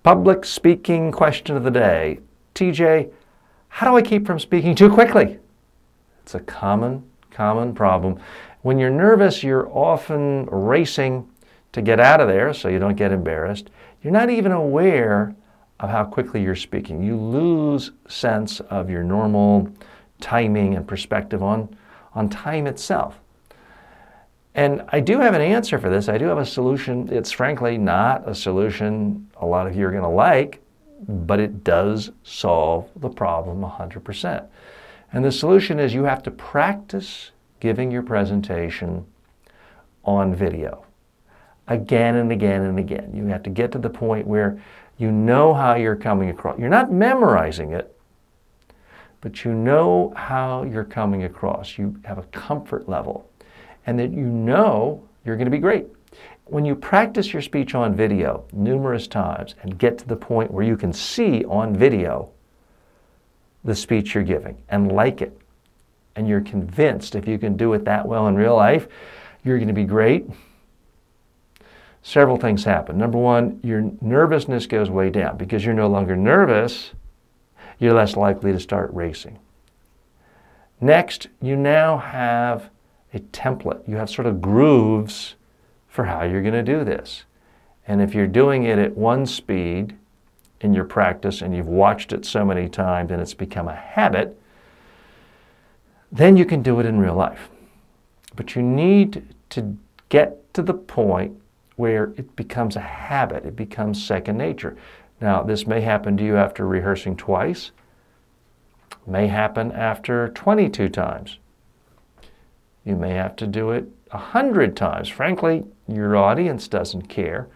Public speaking question of the day. TJ, how do I keep from speaking too quickly? It's a common problem. When you're nervous, you're often racing to get out of there so you don't get embarrassed. You're not even aware of how quickly you're speaking. You lose sense of your normal timing and perspective on time itself. And I do have an answer for this. I do have a solution. It's frankly not a solution a lot of you are going to like, but it does solve the problem 100%. And the solution is you have to practice giving your presentation on video again and again and again. You have to get to the point where you know how you're coming across. You're not memorizing it, but you know how you're coming across. You have a comfort level, and that you know you're going to be great. When you practice your speech on video numerous times and get to the point where you can see on video the speech you're giving and like it, and you're convinced if you can do it that well in real life, you're going to be great, several things happen. Number one, your nervousness goes way down. Because you're no longer nervous, you're less likely to start racing. Next, you now have a template. You have sort of grooves for how you're going to do this. And if you're doing it at one speed in your practice and you've watched it so many times and it's become a habit, then you can do it in real life. But you need to get to the point where it becomes a habit. It becomes second nature. Now, this may happen to you after rehearsing twice. May happen after 22 times. You may have to do it 100 times. Frankly, your audience doesn't care.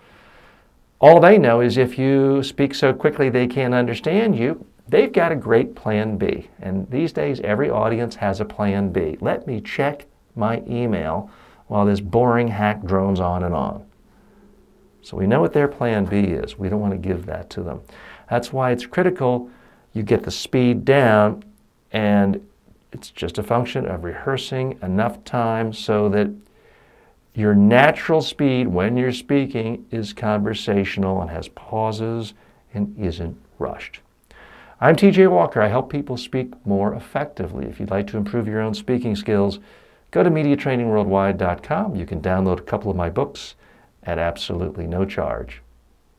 All they know is if you speak so quickly they can't understand you, they've got a great plan B. And these days, every audience has a plan B. Let me check my email while this boring hack drones on and on. So we know what their plan B is. We don't want to give that to them. That's why it's critical you get the speed down, and it's just a function of rehearsing enough time so that your natural speed when you're speaking is conversational and has pauses and isn't rushed. I'm TJ Walker. I help people speak more effectively. If you'd like to improve your own speaking skills, go to MediaTrainingWorldwide.com. You can download a couple of my books at absolutely no charge.